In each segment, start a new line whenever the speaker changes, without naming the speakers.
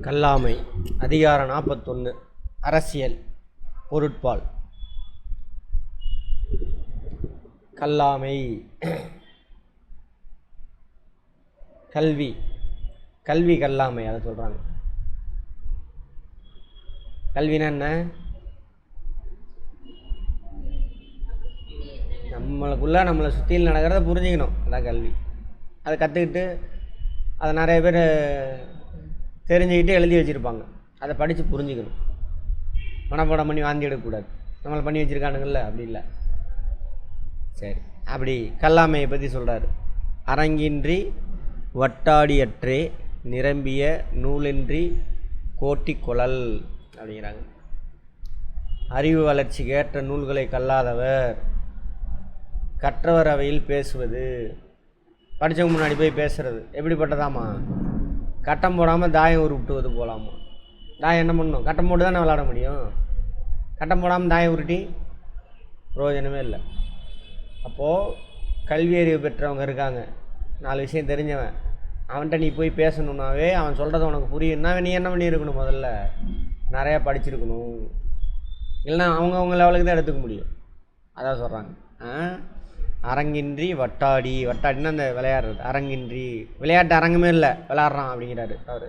கல்லாமை அதிகாரம் 41 அரசியல் பொருட்பால். கல்லாமை கல்வி கல்வி கல்லாமை அதை சொல்கிறாங்க. கல்வினா என்ன? நம்மளை சுற்றியில் நடக்கிறத புரிஞ்சுக்கணும், அதான் கல்வி. அதை கற்றுக்கிட்டு அதை நிறைய பேர் தெரிஞ்சுக்கிட்டு எழுதி வச்சுருப்பாங்க, அதை படித்து புரிஞ்சுக்கணும். மனப்பாடம் பண்ணி வாந்தி எடுக்கக்கூடாது. நம்மளை பண்ணி வச்சுருக்கானுங்கள்ல, அப்படி இல்லை. சரி, அப்படி கல்லாமையை பற்றி சொல்கிறார். அரங்கின்றி வட்டாடியற்றே நிரம்பிய நூலின்றி கோட்டி குழல் அப்படிங்கிறாங்க. அறிவு வளர்ச்சிக்கு ஏற்ற நூல்களை கல்லாதவர் கற்றவர் அவையில் பேசுவது. படித்தவங்க முன்னாடி போய் பேசுகிறது எப்படிப்பட்டதாமா? கட்டம் போடாமல் தாயம் உருட்டுவது போகலாமா? தாயம் என்ன பண்ணணும்? கட்டம் போட்டு தானே விளாட முடியும். கட்டம் போடாமல் தாயம் உருட்டி பிரயோஜனமே இல்லை. அப்போது கல்வி அறிவு பெற்றவங்க இருக்காங்க, 4 விஷயம் தெரிஞ்சவன், அவன்கிட்ட நீ போய் பேசணுன்னாவே அவன் சொல்கிறத உனக்கு புரியும்னா நீ என்ன பண்ணியிருக்கணும்? முதல்ல நிறையா படிச்சிருக்கணும். இல்லைன்னா அவங்க லெவலுக்கு தான் எடுத்துக்க முடியும். அதான் சொல்கிறாங்க. அரங்கின்றி வட்டாடினா அந்த விளையாடுறது. அரங்கின்றி விளையாட்டு அரங்கமே இல்லை, விளையாடுறான் அப்படிங்கிறாரு அவர்.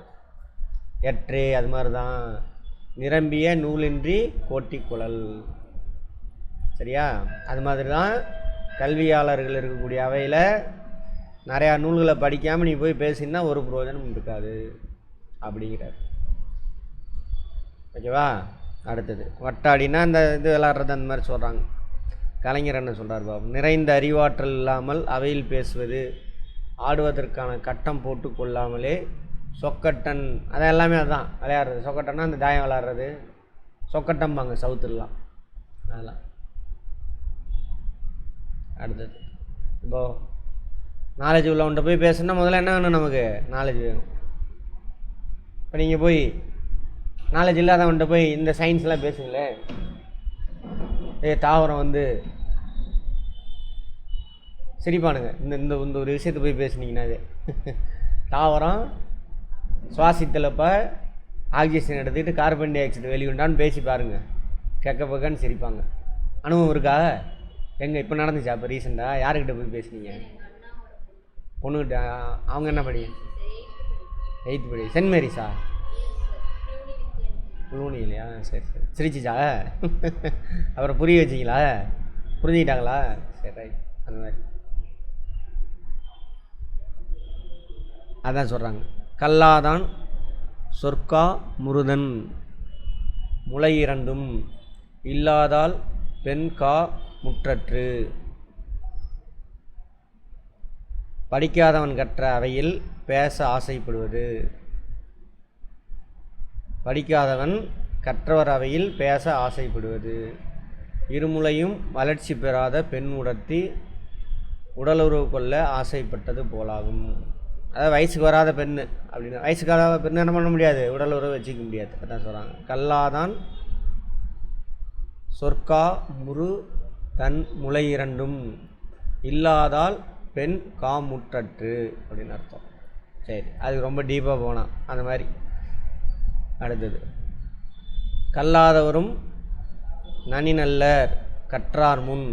எற்றே அது மாதிரி தான். நிரம்பிய நூலின்றி கோட்டி குழல். சரியா? அது மாதிரி தான் கல்வியாளர்கள் இருக்கக்கூடிய அவையில் நிறையா நூல்களை படிக்காமல் நீ போய் பேசினா ஒரு பிரயோஜனம் இருக்காது அப்படிங்கிறார். ஓகேவா? அடுத்தது வட்டாடினா அந்த இது விளையாடுறது, அந்த மாதிரி சொல்கிறாங்க. கலைஞர் என்ன சொல்கிறார் பாபு? நிறைந்த அறிவாற்றல் இல்லாமல் அவையில் பேசுவது, ஆடுவதற்கான கட்டம் போட்டு கொள்ளாமலே சொக்கட்டன். அதை எல்லாமே அதுதான் விளையாடுறது. சொக்கட்டன்னா அந்த தாயம் விளையாடுறது, சொக்கட்டம்பாங்க சவுத்துலாம், அதெல்லாம். அடுத்தது இப்போது நாலேஜ் உள்ளவன்ட்ட போய் பேசுனா முதல்ல என்ன வேணும்? நமக்கு நாலேஜ் வேணும். இப்போ நீங்கள் போய் நாலேஜ் இல்லாதவன்ட்ட போய் இந்த சயின்ஸ்லாம் பேசுங்களே, தாவரம் வந்து சிரிப்பானுங்க. இந்த ஒரு விஷயத்தை போய் பேசுனீங்கன்னாவே தாவரம் சுவாசித்தலப்போ ஆக்சிஜன் எடுத்துக்கிட்டு கார்பன் டை ஆக்சைடு வெளியுண்டான்னு பேசி பாருங்கள், கெக்க பக்கன்னு சிரிப்பாங்க. அனுபவம் இருக்கா? எங்கே இப்போ நடந்துச்சா? அப்போ ரீசெண்டாக யாருக்கிட்ட போய் பேசுனீங்க? பொண்ணுக்கிட்ட. அவங்க என்ன படி? 8th படி. சென்ட் மேரிஸா? புலூனி இல்லையா? சரி சரி. சிரிச்சிச்சா? அப்புறம் புரிய வச்சிங்களா? புரிஞ்சுக்கிட்டாங்களா? சரி, ரைட். அந்த மாதிரி அதான் சொல்கிறாங்க. கல்லாதான் சொற்கா முருதன் முளை இரண்டும் இல்லாதால் பெண் கா முற்றற்று. படிக்காதவன் கற்ற அவையில் பேச ஆசைப்படுவது. படிக்காதவன் கற்றவர் அவையில் பேச ஆசைப்படுவது. இருமுலையும் வளர்ச்சி பெறாத பெண் உடத்தி உடலுறவு கொள்ள ஆசைப்பட்டது போலாகும். அதாவது வயசுக்கு வராத பெண்ணு அப்படின்னு. வயசுக்கு வராத பெண்ணு என்ன பண்ண முடியாது? உடல் உறவு வச்சுக்க முடியாது. அதான் சொல்கிறாங்க. கல்லாதான் சொற்கா முரு தன் முளை இரண்டும் இல்லாதால் பெண் காமுற்றற்று அப்படின்னு அர்த்தம். சரி, அது ரொம்ப டீப்பாக போனால் அந்த மாதிரி. அடுத்தது கல்லாதவரும் நனிநல்லர் கற்றார் முன்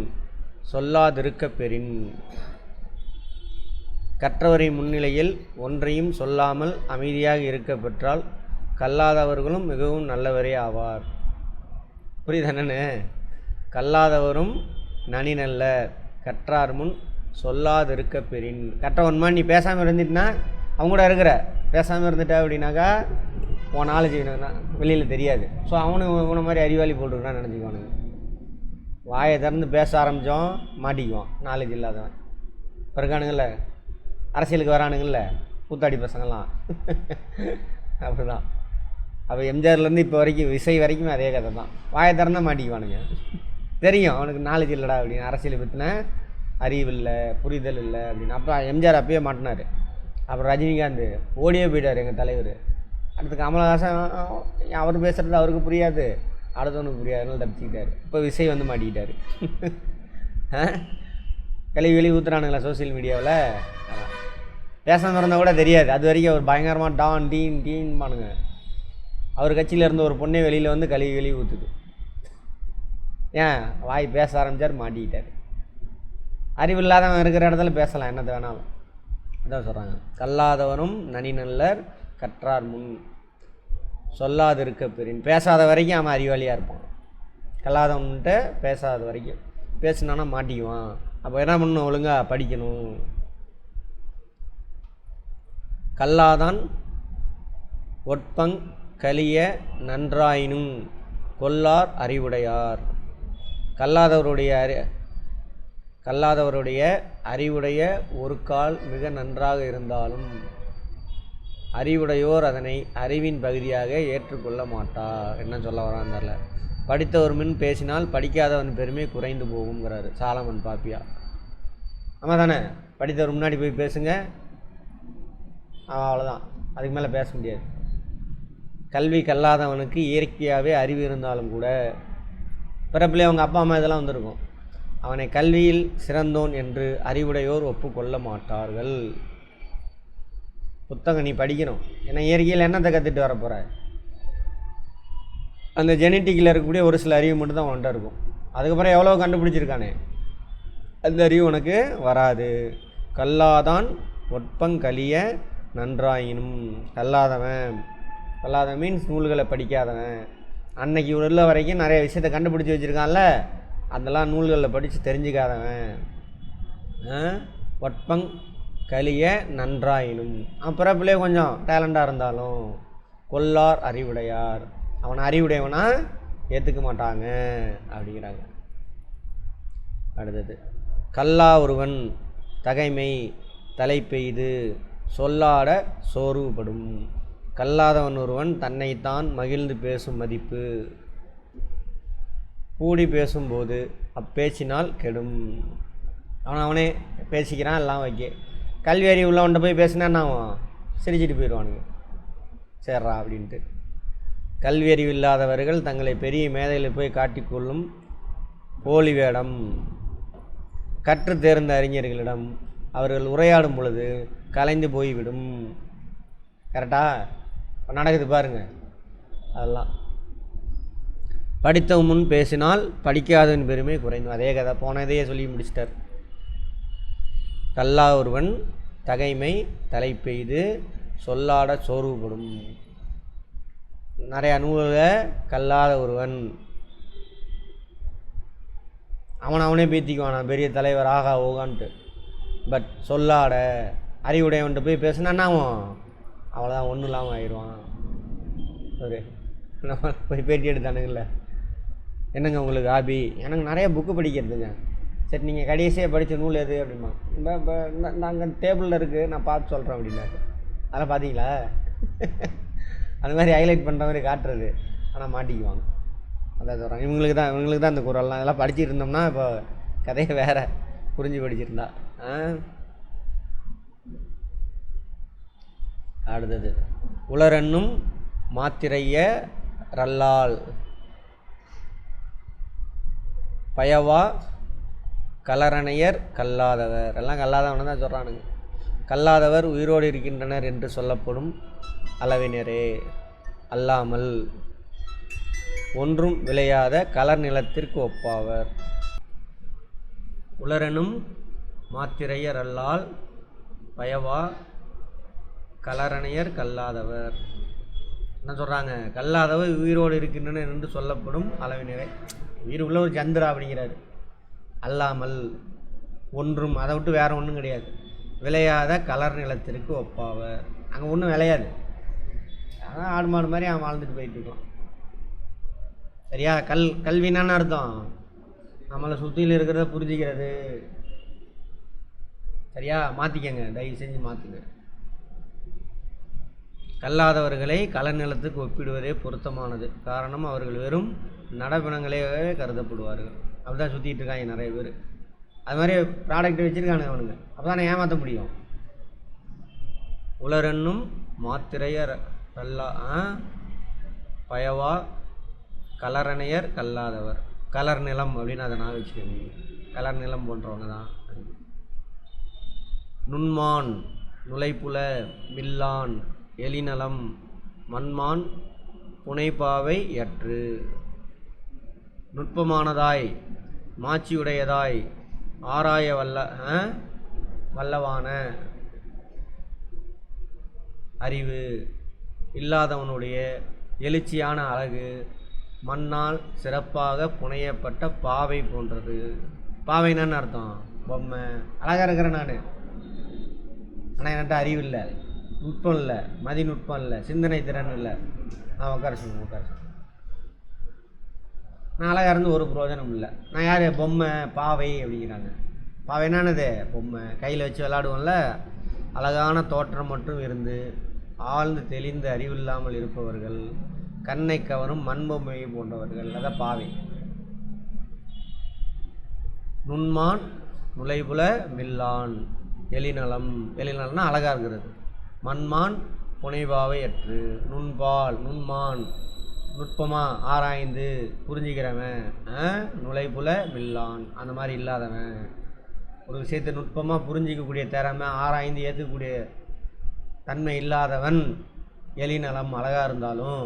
சொல்லாதிருக்க பெறின். கற்றவரை முன்னிலையில் ஒன்றையும் சொல்லாமல் அமைதியாக இருக்க பெற்றால் கல்லாதவர்களும் மிகவும் நல்லவரே ஆவார். புரியுதானே? கல்லாதவரும் நனிநல்லர் கற்றார் முன் சொல்லாதிருக்க பெறின். கற்றவன்மா நீ பேசாமல் இருந்துட்டுனா அவங்க கூட இருக்கிற, பேசாமல் இருந்துட்ட அப்படின்னாக்கா உன் நாலேஜ் வெளியில் தெரியாது. ஸோ அவனு மாதிரி அறிவாளி போட்டுருக்கான்னு நினச்சிக்குவானுங்க. வாயை திறந்து பேச ஆரம்பித்தோம் மாட்டிக்குவான், நாலேஜ் இல்லாதவன். இப்போ இருக்கானுங்கள அரசியலுக்கு வரானுங்கள்ல கூத்தாடி பசங்கள்லாம் அப்படி தான். அப்போ எம்ஜிஆர்லேருந்து இப்போ வரைக்கும் விசை வரைக்கும் அதே கதை தான். வாயை திறந்தால் மாட்டிக்குவானுங்க. தெரியும் அவனுக்கு நாலேஜ் இல்லைடா அப்படின்னு, அரசியலை பற்றின அறிவு இல்லை, புரிதல் இல்லை அப்படின்னு. அப்போ எம்ஜிஆர் அப்பயே மாட்டினார். அப்புறம் ரஜினிகாந்த் ஓடியே போயிட்டார் எங்கள் தலைவர். அடுத்து கமலஹாசன் அவர் பேசுகிறது அவருக்கு புரியாது, அடுத்தவனுக்கு புரியாது, அதனால தப்பிச்சுக்கிட்டார். இப்போ விசை வந்து மாட்டிக்கிட்டார். கழுவி ஊற்றுறானுங்களா சோசியல் மீடியாவில். அதான் பேசாமல் இருந்தால் கூட தெரியாது. அது வரைக்கும் ஒரு பயங்கரமாக டான் டீன் பானுங்க. அவர் கட்சியில் இருந்த ஒரு பொண்ணே வெளியில் வந்து கழுவி ஊற்றுது. ஏன் வாய் பேச ஆரம்பித்தார், மாட்டிக்கிட்டார். அறிவில்லாதவன் இருக்கிற இடத்துல பேசலாம், என்னத்தை வேணாலும். அதான் சொல்கிறாங்க, கல்லாதவனும் நனி நல்லர் கற்றார் முன் சொல்லாது இருக்க பெறின். பேசாத வரைக்கும் அவன் அறிவாளியாக இருப்பான். கல்லாதவன்கிட்ட பேசாத வரைக்கும், பேசினானா மாட்டிக்குவான். அப்போ என்ன பண்ணணும், ஒழுங்காக படிக்கணும். கல்லாதான் ஒட்பங் கலிய நன்றாயினும் கொல்லார் அறிவுடையார். கல்லாதவருடைய அறிவுடைய ஒரு கால் மிக நன்றாக இருந்தாலும் அறிவுடையோர் அதனை அறிவின் பகுதியாக ஏற்றுக்கொள்ள மாட்டார். என்ன சொல்ல வரான்னு தெரியல. படித்தவர் முன் பேசினால் படிக்காதவன் பெருமை குறைந்து போகுங்கிறாரு சாலமன் பாப்பியா. ஆமாம் தானே, படித்தவர் முன்னாடி போய் பேசுங்க, அவ்வளோதான், அதுக்கு மேலே பேச முடியாது. கல்வி கல்லாதவனுக்கு இயற்கையாகவே அறிவு இருந்தாலும் கூட பிறப்பிலே அவங்க அப்பா அம்மா இதெல்லாம் வந்திருக்கும், அவனை கல்வியில் சிறந்தோன் என்று அறிவுடையோர் ஒப்புக்கொள்ள மாட்டார்கள். புத்தகம் நீ படிக்கணும். ஏன்னா இயற்கையில் என்னத்தை கற்றுட்டு வர போகிற, அந்த ஜெனட்டிக்கில் இருக்கக்கூடிய ஒரு சில அறிவு மட்டும் தான் உன்கிட்ட இருக்கும். அதுக்கப்புறம் எவ்வளோ கண்டுபிடிச்சிருக்கானே, அந்த அறிவு உனக்கு வராது. கல்லாதான் ஒட்பங்கலிய நன்றாயினும். கல்லாதவன் மீன்ஸ் நூல்களை படிக்காதவன். அன்னைக்கு உள்ள வரைக்கும் நிறைய விஷயத்தை கண்டுபிடிச்சி வச்சுருக்கான்ல, அதெல்லாம் நூல்களில் படித்து தெரிஞ்சுக்காதவன். ஒட்பங் கலிய நன்றாயினும், பிறப்பிலே கொஞ்சம் டேலண்டாக இருந்தாலும் கொல்லார் அறிவுடையார், அவனை அறிவுடையவனா ஏற்றுக்க மாட்டாங்க அப்படிங்கிறாங்க. அடுத்தது, கல்லா ஒருவன் தகைமை தலை பெய்து சொல்லாட சோர்வுபடும். கல்லாதவன் ஒருவன் தன்னைத்தான் மகிழ்ந்து பேசும் மதிப்பு கூடி பேசும்போது அப்பேச்சினால் கெடும். அவனே பேசிக்கிறான் எல்லாம் வைக்க. கல்வி அறிவு உள்ளவன்ட்ட போய் பேசினா என்ன ஆகும், சிரிச்சிட்டு போயிடுவானுங்க, சேர்றா அப்படின்ட்டு. கல்வி அறிவு இல்லாதவர்கள் தங்களை பெரிய மேதையில் போய் காட்டிக்கொள்ளும் போலி வேடம். கற்று தேர்ந்த அறிஞர்களிடம் அவர்கள் உரையாடும் பொழுது கலைந்து போய்விடும். கரெக்டா நடக்குது பாருங்க. அதெல்லாம் படித்தவன் முன் பேசினால் படிக்காதவன் பெருமை குறைந்து. அதே கதை போனதையே சொல்லி முடிச்சிட்டார். கல்லா ஒருவன் தகைமை தலை பெய்து சொல்லாட சோர்வுபடும். நிறையா நூலில் கல்லாத ஒருவன் அவனே பேத்திக்குவான், நான் பெரிய தலைவர் ஆகா ஓகான்ட்டு. பட் சொல்லாட அறிவுடையவன்ட்டு போய் பேசுனான்னா அவன் அவ்வளோதான், ஒன்றும் இல்லாமல் ஆயிடுவான். ஒரு நம்ம போய் பேட்டி எடுத்தானுங்கள்ல, என்னங்க உங்களுக்கு ஹாபி, எனக்கு நிறைய புக்கு படிக்கிறதுங்க. சரி நீங்கள் கடைசியாக படித்த நூல் எது அப்படிமா, இப்போ நாங்கள் டேபிளில் இருக்குது நான் பார்த்து சொல்கிறேன் அப்படின்னாரு. அதெல்லாம் பார்த்தீங்களா, அது மாதிரி ஹைலைட் பண்ணுற மாதிரி காட்டுறது. ஆனால் மாட்டிக்குவாங்க. அதான் சொல்கிறாங்க, இவங்களுக்கு தான் இந்த குரல்லாம். இதெல்லாம் படிச்சுட்டு இருந்தோம்னா இப்போ கதையை வேறு புரிஞ்சு படிச்சிருந்தா. அடுத்தது, உளரென்னும் மாத்திரைய ரல்லால் பயவா கலரணையர் கல்லாதவர். எல்லாம் கல்லாதவனை தான் சொல்கிறானுங்க. கல்லாதவர் உயிரோடு இருக்கின்றனர் என்று சொல்லப்படும் அளவினரே அல்லாமல் ஒன்றும் விளையாத கலர் நிலத்திற்கு ஒப்பாவர். உளரெனும் மாத்திரையர் அல்லால் பயவா கலரணையர் கல்லாதவர். என்ன சொல்கிறாங்க, கல்லாதவர் உயிரோடு இருக்கின்றனர் என்று சொல்லப்படும் அளவினரே. உயிர் உள்ள ஒரு சந்திரா அப்படிங்கிறாரு. அல்லாமல் ஒன்றும், அதை விட்டு வேறு ஒன்றும் கிடையாது, விளையாத கலர் நிலத்திற்கு ஒப்பாவர். அங்கே ஒன்றும் விளையாது, அதான் ஆடு மாடு மாதிரி அவன் வாழ்ந்துட்டு போயிட்டு இருக்கலாம். சரியா? கல்வினான்னு அர்த்தம் நம்மளை சுற்றியில் இருக்கிறத புரிஞ்சிக்கிறது. சரியா? மாற்றிக்கங்க, தயவு செஞ்சு மாற்றுங்க. கல்லாதவர்களை கலர் நிலத்துக்கு ஒப்பிடுவதே பொருத்தமானது. காரணம், அவர்கள் வெறும் நடப்பினங்களே கருதப்படுவார்கள். அப்படிதான் சுற்றிட்டு இருக்காங்க நிறைய பேர். அது மாதிரி ப்ராடக்ட் வச்சுருக்கானுங்க அவனுங்க. அப்போ தானே ஏமாற்ற முடியும். உலரென்னும் மாத்திரையர் கல்லா பயவா கலரணையர் கல்லாதவர். கலர் நிலம் அப்படின்னு அதை நான் வச்சுக்கோங்க. கலர் நிலம் போன்றவங்க தான். நுண்மான் நுழைப்புல மில்லான் எலிநலம் மண்மான் புனைபாவை அற்று. நுட்பமானதாய் மாட்சியுடையதாய் ஆராய வல்லவான அறிவு இல்லாதவனுடைய எழுச்சியான அழகு மண்ணால் சிறப்பாக புனையப்பட்ட பாவை போன்றது. பாவைன்னு அர்த்தம் பொம்மை. அழகாக இருக்கிறேன் நான், ஆனால் என்கிட்ட அறிவு இல்லை, நுட்பம் இல்லை, மதிநுட்பம் இல்லை, சிந்தனை திறன் இல்லை. நான் உட்கார சொல்லுவேன். நான் அழகாக இருந்து ஒரு பிரயோஜனம் இல்லை. நான் யார்? பொம்மை, பாவை அப்படிங்கிறாங்க. பாவை என்னது? பொம்மை. கையில் வச்சு விளாடுவோம்ல, அழகான தோற்றம் மட்டும் இருந்து ஆழ்ந்து தெளிந்த அறிவில்லாமல் இருப்பவர்கள், கண்ணை கவரும் மண்பொம்மை போன்றவர்கள், அதான் பாவை. நுண்மான் நுழைபுல மில்லான் எலிநலம். எலிநலம்னா அழகாக இருக்கிறது. மண்மான் புனைபாவை அற்று. நுண்பால் நுண்மான் நுட்பமாக ஆராய்ந்து புரிஞ்சிக்கிறவன். நுழைபுல மில்லான் அந்த மாதிரி இல்லாதவன். ஒரு விஷயத்தை நுட்பமாக புரிஞ்சிக்கக்கூடிய திறமை, ஆராய்ந்து ஏற்றுக்கக்கூடிய தன்மை இல்லாதவன் எலிநலம். அழகாக இருந்தாலும்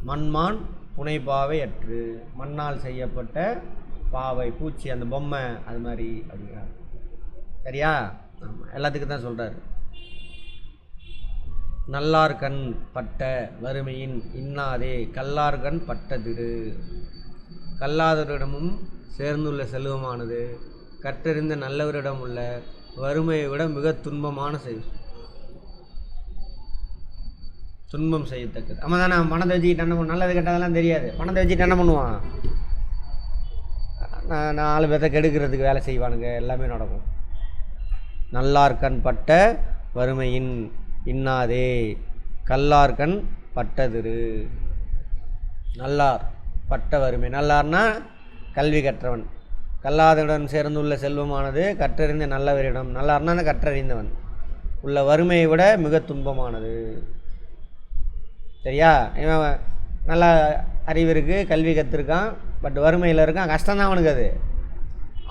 மண்மான் புனைபாவை அற்று. மண்ணால் செய்யப்பட்ட பாவை, பூச்சி, அந்த பொம்மை, அது மாதிரி அப்படிங்கிறார். சரியா? ஆமாம், எல்லாத்துக்கும் தான் சொல்கிறார். நல்லார்கண் பட்ட வறுமையின் இன்னாதே கல்லார்கண் பட்டதிரு. கல்லாதவரிடமும் சேர்ந்துள்ள செல்வமானது கற்றறிந்த நல்லவரிடம் உள்ள வறுமையை விட மிக துன்பமான துன்பம் செய்யத்தக்கது. ஆமாம் தானே? பணத்தை வச்சுக்கிட்டு என்ன பண்ணுவோம்? நல்லது கெட்டதெல்லாம் தெரியாது. பணத்தை வச்சுட்டு என்ன பண்ணுவான்? 4 பேர்த்த கெடுக்கிறதுக்கு வேலை செய்வானுங்க. எல்லாமே நடக்கும். நல்லார்கண் பட்ட வறுமையின் இன்னாதே கல்லார்கண் பட்டதிரு. நல்லார் பட்ட வறுமை. நல்லார்னா கல்வி கற்றவன். கல்லாதவுடன் சேர்ந்துள்ள செல்வமானது கற்றறிந்த நல்லவரிடம். நல்லார்னா கற்றறிந்தவன் உள்ள வறுமையை விட மிக துன்பமானது. சரியா? இவன் நல்லா அறிவு இருக்குது, கல்வி கற்றுருக்கான், பட் வறுமையில் இருக்கான். கஷ்டம்தான் அவனுக்கு அது.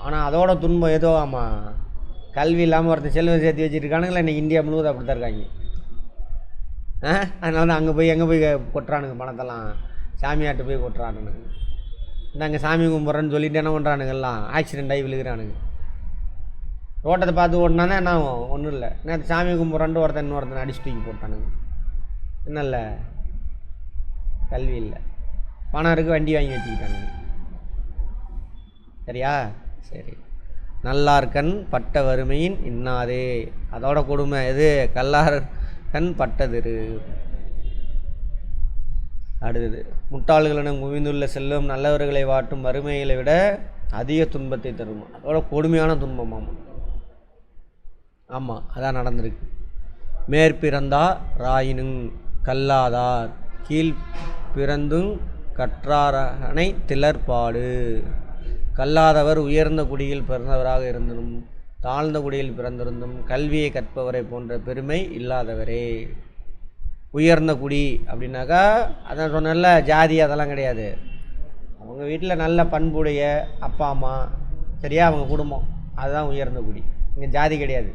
ஆனால் அதோட துன்பம் ஏதோ. ஆமாம், கல்வி இல்லாமல் ஒருத்தர் செல்வம் சேர்த்து வச்சுருக்கானுங்களா இன்றைக்கி இந்தியா முழுவதும் அப்படி தான் இருக்காங்க. அதனால தான் அங்கே போய் எங்கே போய் கொட்டுறானுங்க பணத்தெல்லாம், சாமியாட்டு போய் கொட்டுறானுங்க. இந்த அங்கே சாமி கும்பிட்றேன்னு சொல்லிட்டு என்ன பண்ணுறானுங்கெல்லாம் ஆக்சிடெண்ட் ஆகி விழுகிறானுங்க. ரோட்டத்தை பார்த்து ஓட்டினா என்ன ஆகும்? ஒன்றும் இல்லை. நேற்று சாமி கும்பிட்றேன்ட்டு இன்னொருத்தனை அடிச்சு தூக்கி போட்டானுங்க. என்ன இல்லை? கல்வி இல்லை, பணம் இருக்குது, வண்டி வாங்கி வச்சுக்கிட்டானுங்க. சரியா? சரி. நல்லார்கண் பட்ட வறுமையின் இன்னாதே. அதோட கொடுமை எது? கல்லார்கண் பட்டதிரு. அடுத்தது, முட்டாள்களிடம் குவிந்துள்ள செல்வம் நல்லவர்களை வாட்டும் வறுமைகளை விட அதிக துன்பத்தை தரும். அதோட கொடுமையான துன்பம். ஆமாம், அதான் நடந்திருக்கு. மேற்பிறந்தா ராயினுங் கல்லாதார் கீழ் பிறந்துங் கற்றாரனை திலர்பாடு. கல்லாதவர் உயர்ந்த குடியில் பிறந்தவராக இருந்தும் தாழ்ந்த குடியில் பிறந்திருந்தும் கல்வியை கற்பவரை போன்ற பெருமை இல்லாதவரே. உயர்ந்த குடி அப்படின்னாக்கா அதான் சொன்னல, ஜாதி அதெல்லாம் கிடையாது. அவங்க வீட்டில் நல்ல பண்புடைய அப்பா அம்மா, சரியா, அவங்க குடும்பம், அதுதான் உயர்ந்த குடி. இங்கே ஜாதி கிடையாது.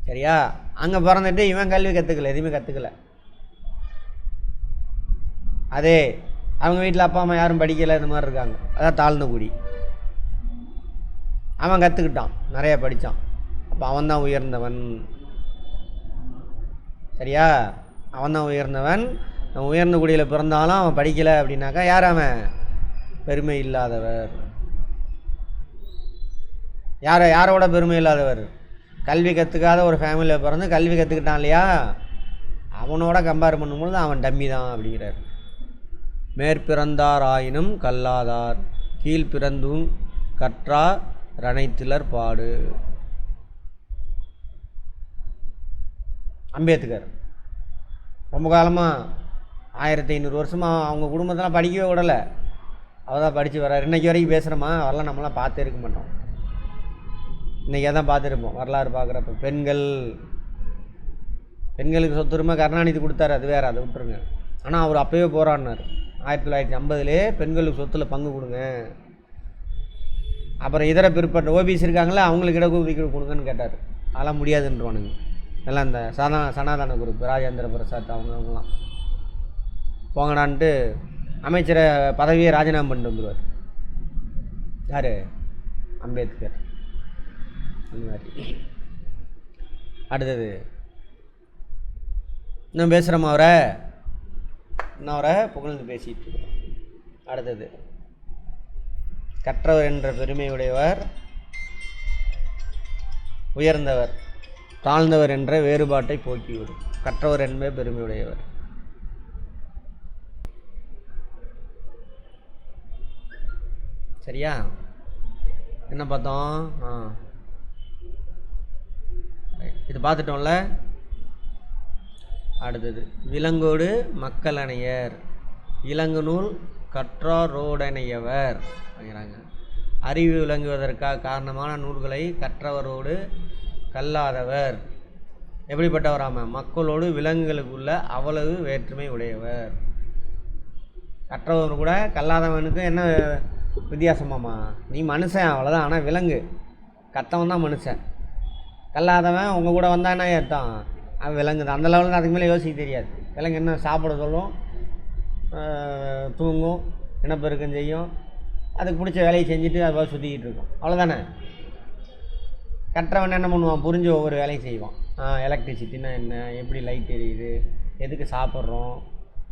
சரியா? அங்கே பிறந்துட்டு இவன் கல்வி கற்றுக்கல, எதுவுமே கற்றுக்கல. அதே அவங்க வீட்டில் அப்பா அம்மா யாரும் படிக்கலை, இந்த மாதிரி இருக்காங்க, அதான் தாழ்ந்த குடி. அவன் கற்றுக்கிட்டான், நிறைய படித்தான், அப்போ அவன் தான் உயர்ந்தவன். சரியா? அவன் தான் உயர்ந்தவன். அவன் உயர்ந்த குடியில் பிறந்தாலும் அவன் படிக்கலை அப்படின்னாக்கா யார் அவன்? பெருமை இல்லாதவர். யாரோட பெருமை இல்லாதவர்? கல்வி கற்றுக்காத ஒரு ஃபேமிலியில் பிறந்து கல்வி கற்றுக்கிட்டான் இல்லையா, அவனோட கம்பேர் பண்ணும்பொழுது அவன் டம்மி தான் அப்படிங்கிறார். மேற்பிறந்தார் ஆயினும் கல்லாதார் கீழ் பிறந்தும் கற்றார் ரணத்திலர் பாடு. அம்பேத்கர் ரொம்ப காலமாக 1500 வருஷமாக அவங்க குடும்பத்தெல்லாம் படிக்கவே விடலை. அவள் தான் படித்து வர்றாரு. இன்றைக்கி வரைக்கும் பேசுகிறோமா? வரலாம், நம்மளாம் பார்த்தே இருக்க மாட்டோம். இன்றைக்கி தான் பார்த்துருப்போம் வரலாறு பார்க்குறப்ப. பெண்களுக்கு சொத்துரிமை கருணாநிதி கொடுத்தாரு, அது வேறு, அதை விட்டுருங்க. ஆனால் அவர் அப்போவே போராடினார். 1950 பெண்களுக்கு சொத்தில் பங்கு கொடுங்க. அப்புறம் இதர பிற்பட்ட ஓபிசி இருக்காங்களே, அவங்களுக்கு இடஒதுக்கீடு கொடுங்கன்னு கேட்டார். அதெல்லாம் முடியாதுன்றவானுங்க. எல்லாம் இந்த சனாதன குரூப், ராஜேந்திர பிரசாத் அவங்கலாம் போங்கடான்ட்டு அமைச்சரை பதவியை ராஜினாமா பண்ணிட்டு வந்துடுவார். யார்? அம்பேத்கர். அந்த மாதிரி. அடுத்தது இன்னும் பேசுகிறோமா அவரை? இன்னும் அவரை புகழ்ந்து பேசிகிட்டு இருக்கிறோம். அடுத்தது கற்றவர் என்ற பெருமையுடையவர், உயர்ந்தவர், தாழ்ந்தவர் என்ற வேறுபாட்டை போக்கிவிடும். கற்றவர் என்பது பெருமையுடையவர். சரியா? என்ன பார்த்தோம்? இது பார்த்துட்டோம்ல. அடுத்தது விலங்கோடு மக்கள் அணையர், இலங்கு நூல் கற்றாரோடனையவர் அப்படிங்கிறாங்க. அறிவு விளங்குவதற்காக காரணமான நூல்களை கற்றவரோடு கல்லாதவர். எப்படிப்பட்டவராம? மக்களோடு விலங்குகளுக்குள்ள அவ்வளவு வேற்றுமை உடையவர். கற்றவர் கூட கல்லாதவனுக்கு என்ன வித்தியாசமாம்மா? நீ மனுஷன் அவ்வளோதான், ஆனால் விலங்கு. கற்றவன் தான் மனுஷன். கல்லாதவன் உங்கள் கூட வந்தான்னா அர்த்தம் அவன் விலங்கு தான். அந்த லெவலில் அதுக்கு மேலே யோசிக்க தெரியாது. விலங்கு என்ன சாப்பிட சொல்லும், தூங்கும், இனப்பெருக்கம் செய்யும், அதுக்கு பிடிச்ச வேலையை செஞ்சுட்டு அது போய் சுற்றிக்கிட்டு இருக்கும், அவ்வளோதானே. கற்றவன் என்ன பண்ணுவான்? புரிஞ்சு ஒவ்வொரு வேலையும் செய்வான். எலக்ட்ரிசிட்டின்னா என்ன, எப்படி லைட் எரியுது, எதுக்கு சாப்பிட்றோம்,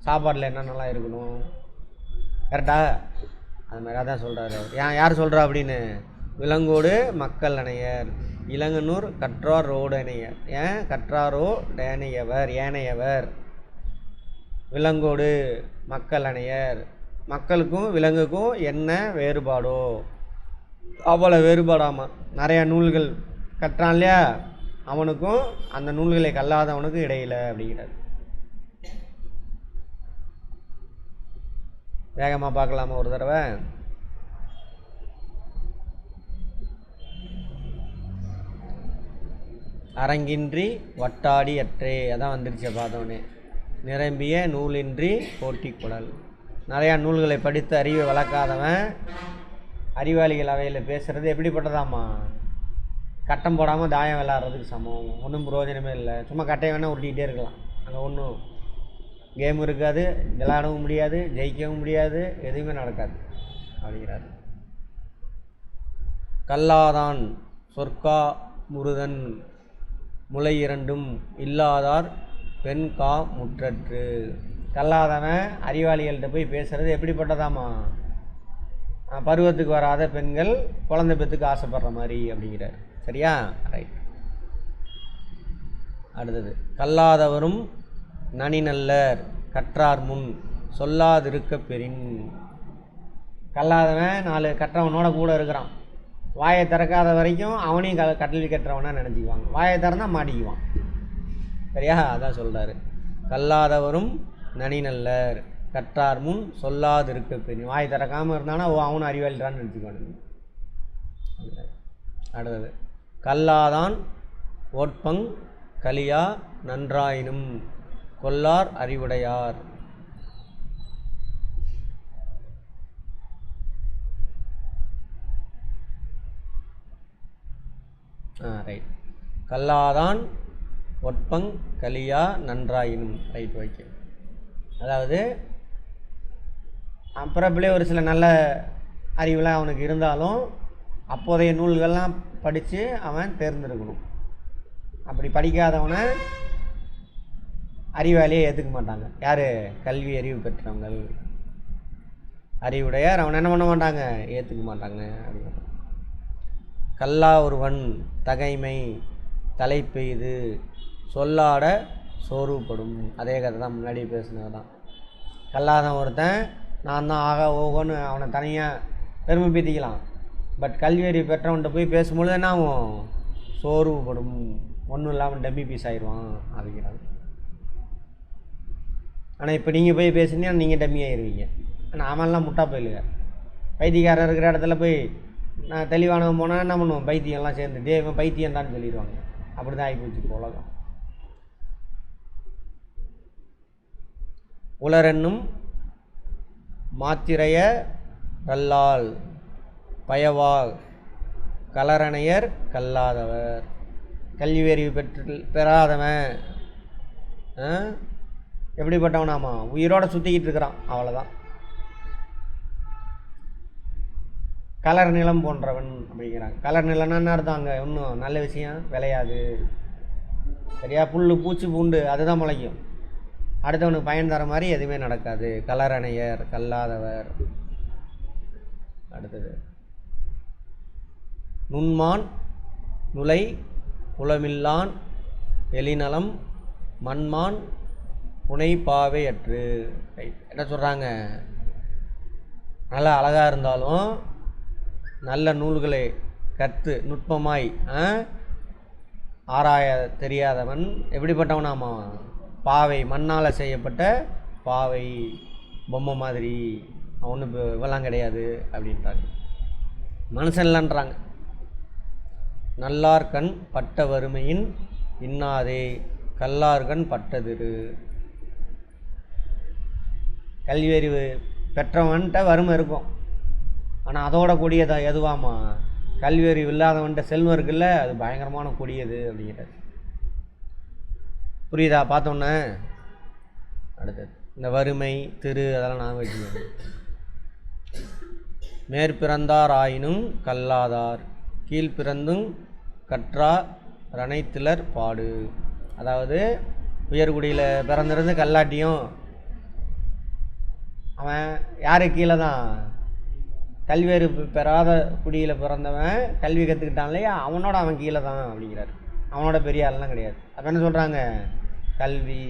சாப்பாட்டில் என்னென்னலாம் இருக்கணும், கரெக்டா? அது மாதிரி அதான் சொல்கிறாரு. யார் சொல்கிறா அப்படின்னு? விலங்கோடு மக்கள் அணையர், இளங்கனூர் கற்றார் ரோடனையர். ஏன் கற்றாரோ டேனையவர், ஏனையவர். விலங்கோடு மக்கள் அணையர், மக்களுக்கும் விலங்குக்கும் என்ன வேறுபாடோ அவ்வளோ வேறுபாடாமா. நிறையா நூல்கள் கற்றான் இல்லையா, அவனுக்கும் அந்த நூல்களை கல்லாதவனுக்கும் இடையில அப்படிங்கிறார். வேகமாக பார்க்கலாமா ஒரு தடவை? அரங்கின்றி வட்டாடி அற்றே, அதான் வந்துருச்சு பார்த்தோன்னே. நிரம்பிய நூலின்றி போட்டி குடல். நிறையா நூல்களை படித்து அறிவை வளர்க்காதவன் அறிவாளிகள் அவையில் பேசுகிறது எப்படிப்பட்டதாம்மா? கட்டம் போடாமல் தாயம் விளாட்றதுக்கு சமம். ஒன்றும் பிரயோஜனமே இல்லை. சும்மா கட்டையை வேணால் உருட்டிக்கிட்டே இருக்கலாம். அங்கே ஒன்றும் கேம் இருக்காது, விளையாடவும் முடியாது, ஜெயிக்கவும் முடியாது, எதுவுமே நடக்காது அப்படிங்கிறாரு. கல்லாதான் சொற்கா முருதன் முளை இரண்டும் இல்லாதார் பெண் கா முற்றற்று. கல்லாதவன் அறிவாளிகள்கிட்ட போய் பேசுகிறது எப்படிப்பட்டதாம்மா? பருவத்துக்கு வராத பெண்கள் குழந்தை பெற்றுக்கு ஆசைப்படுற மாதிரி அப்படிங்கிறார். சரியா? ரைட். அடுத்தது கல்லாதவரும் நனி நல்லர் கற்றார் முன் சொல்லாதிருக்க பெறின். கல்லாதவன் 4 கற்றவனோட கூட இருக்கிறான். வாயை திறக்காத வரைக்கும் அவனையும் கல்வி கற்றவனாக நினச்சிக்குவாங்க. வாயை திறந்தா மாட்டிக்குவான். சரியா? அதான் சொல்கிறாரு. கல்லாதவரும் நனி நல்லர் கற்றார் முன் சொல்லாதிருக்க பெறின். வாயை திறக்காமல் இருந்தானா அவனும் அறிவாளிடான்னு நினச்சிக்குவானு. அடுத்தது கல்லாதான் ஓட்பங் கலியா நன்றாயினும் கொல்லார் அறிவுடையார். ரைட். கல்லாதான் ஒட்பங் கலியா நன்றாயினும். Right, okay. அதாவது பிறப்பிலே ஒரு சில நல்ல அறிவுலாம் அவனுக்கு இருந்தாலும் அப்போதைய நூல்கள்லாம் படித்து அவன் தேர்ந்தெடுக்கணும். அப்படி படிக்காதவனை அறிவாளியே ஏற்றுக்க மாட்டாங்க. யார்? கல்வி அறிவு பெற்றவங்க அறிவுடையார் அவனை என்ன பண்ண மாட்டாங்க? ஏற்றுக்க மாட்டாங்க அப்படின்னு. கல்லா ஒருவன் தகைமை தலை பெய்து சொல்லாட சோர்வுப்படும். அதே கதை தான், முன்னாடி பேசுனது தான். கல்லாதான் ஒருத்தன் நான் தான் ஆக ஓகோன்னு அவனை தனியாக பெருமை பீத்திக்கலாம். பட் கல்வி அறிவு பெற்றவன்கிட்ட போய் பேசும்பொழுது என்ன ஆகும்? சோர்வுப்படும். ஒன்றும் இல்லாமல் டம்மி பீஸ் ஆயிடுவான் அப்படிங்கிறாங்க. ஆனால் இப்போ நீங்கள் போய் பேசுனீங்கன்னா நீங்கள் டம்மி ஆயிடுவீங்க. ஆனால் அவன்லாம் முட்டா போயிடுங்க. பைத்தியக்காரர் இருக்கிற இடத்துல போய் நான் தெளிவானவன் போனால் என்ன பண்ணுவோம்? பைத்தியம்லாம் சேர்ந்து இவன் பைத்தியம் தான் சொல்லிடுவாங்க. அப்படி தான் ஆகிப்போச்சு உலகம். உலரென்னும் மாத்திரைய கல்லால் பயவா கலரணையர் கல்லாதவர். கல்வி அறிவு பெறாதவன் எப்படிப்பட்டவனாமா? உயிரோட சுற்றிக்கிட்டு இருக்கிறான், அவ்வளோதான். கலர் நிலம் போன்றவன் அப்படிங்கிறாங்க. கலர் நிலம்னா என்ன அர்த்தம்? அங்கே இன்னும் நல்ல விஷயம் விளையாது, சரியா? புல் பூச்சி பூண்டு அதுதான் முளைக்கும், அடுத்தவனுக்கு பயன் தர மாதிரி எதுவுமே நடக்காது. கலரணையர், கல்லாதவர். அடுத்தது நுண்மான் நுலை குலமில்லான் எலிநலம் மண்மான் புனை பாவை அற்று. என்ன சொல்கிறாங்க? நல்லா அழகாக இருந்தாலும் நல்ல நூல்களை கற்று நுட்பமாய் ஆராய தெரியாதவன் எப்படிப்பட்டவனாமா? பாவை, மண்ணால் செய்யப்பட்ட பாவை, பொம்மை மாதிரி. அவனு இவெல்லாம் கிடையாது அப்படின்றாங்க. மனுஷன் இல்லைன்றாங்க. நல்லார்கண் பட்ட வறுமையின் இன்னாதே கல்லார்கண் பட்டதிரு. கல்வியறிவு பெற்றவன்கிட்ட வறுமை இருக்கும், ஆனால் அதோட கொடியதா எதுவாமா? கல்வியறிவு இல்லாதவன்கிட்ட செல்வம் இருக்குல்ல, அது பயங்கரமான கொடியது அப்படிங்கிறது. புரியுதா? பார்த்தோன்னே அடுத்தது இந்த வறுமை திரு அதெல்லாம் நான் வச்சுக்கணும். மேற்பிறந்தார் ஆயினும் கல்லாதார் கீழ்பிறந்தும் கற்றார் ரணைத்திலர் பாடு. அதாவது உயர்குடியில் பிறந்திருந்து கல்லாட்டியும் அவன் யாரு கீழே தான்? கல்வியறிவு பெறாத குடியில் பிறந்தவன் கல்வி கற்றுக்கிட்டான் இல்லையா, அவனோட அவன் கீழே தான் அப்படிங்கிறார். அவனோட பெரிய ஆள்லாம் கிடையாது. அப்போ என்ன சொல்கிறாங்க? கல்வி.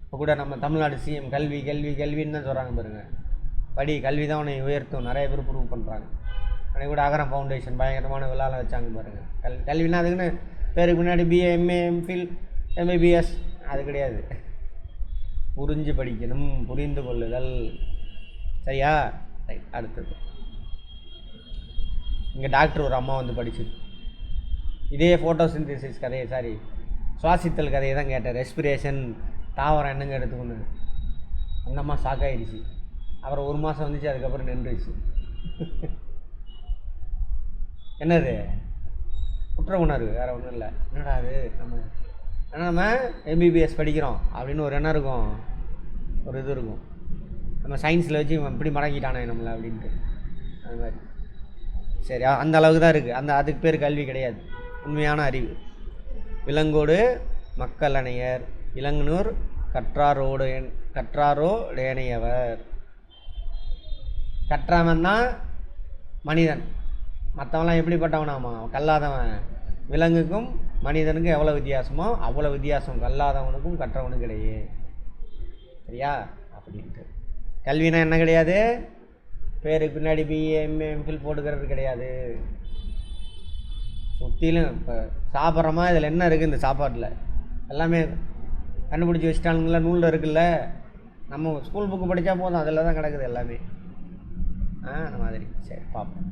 இப்போ கூட நம்ம தமிழ்நாடு சிஎம் கல்வி கல்வி கல்வின்னு தான் சொல்கிறாங்க பாருங்க. படி, கல்வி தான் உன்னை உயர்த்தும், நிறைய பேர் ப்ரூவ் பண்ணுறாங்க. அன்றைக்கி கூட அகரம் ஃபவுண்டேஷன் பயங்கரமான விழாவில் வச்சாங்க பாருங்கள். கல்வினா அதுக்குன்னு பேருக்கு முன்னாடி பிஏ எம்ஏ எம்ஃபில் எம்பிபிஎஸ் அது கிடையாது. புரிஞ்சு படிக்கணும், புரிந்து கொள்ளுதல், சரியா? ரைட். அடுத்தது இங்கே டாக்டர் ஒரு அம்மா வந்து படிச்சுது. இதே ஃபோட்டோசிந்தசிஸ் கதையை, சாரி சுவாசித்தல் கதையை தான் கேட்டேன். ரெஸ்பிரேஷன் தாவரம் என்னங்க எடுத்துக்கணும். அந்த அம்மா ஷாக் ஆகிடுச்சு. அப்புறம் 1 மாதம் வந்துச்சு, அதுக்கப்புறம் நின்றுச்சு. என்னது? குற்ற உணர்வு, வேறு ஒன்றும் இல்லை. என்னடா அது, நம்ம எம்பிபிஎஸ் படிக்கிறோம் அப்படின்னு ஒரு எண்ணம் இருக்கும், ஒரு இது இருக்கும். நம்ம சயின்ஸில் வச்சு இவன் இப்படி மடங்கிட்டானே நம்மளை அப்படின்ட்டு, அது மாதிரி. சரி, அந்த அளவுக்கு தான் இருக்குது. அதுக்கு பேர் கல்வி கிடையாது, உண்மையான அறிவு. விலங்கோடு மக்கள் அணையர் இளங்குனூர் கற்றாரோ டேனையவர். கற்றவன் தான் மனிதன், மற்றவன்லாம் எப்படிப்பட்டவனாமா? கல்லாதவன். விலங்குக்கும் மனிதனுக்கும் எவ்வளோ வித்தியாசமோ அவ்வளோ வித்தியாசம் கல்லாதவனுக்கும் கற்றவனுக்கும் கிடையாது, சரியா? அப்படின்ட்டு கல்வினா என்ன கிடையாது? பேருக்கு பின்னாடி பிஏ எம்ஏ எம்ஃபில் போட்டுக்கிறது கிடையாது. சுற்றிலும் இப்போ சாப்பிட்றோமா, இதில் என்ன இருக்குது இந்த சாப்பாட்டில் எல்லாமே கண்டுபிடிச்சி வச்சுட்டானுங்கள, நூலில் இருக்குல்ல. நம்ம ஸ்கூல் புக்கு படித்தா போதும், அதில் தான் கிடக்குது எல்லாமே. அந்த மாதிரி. சரி, பார்ப்போம்.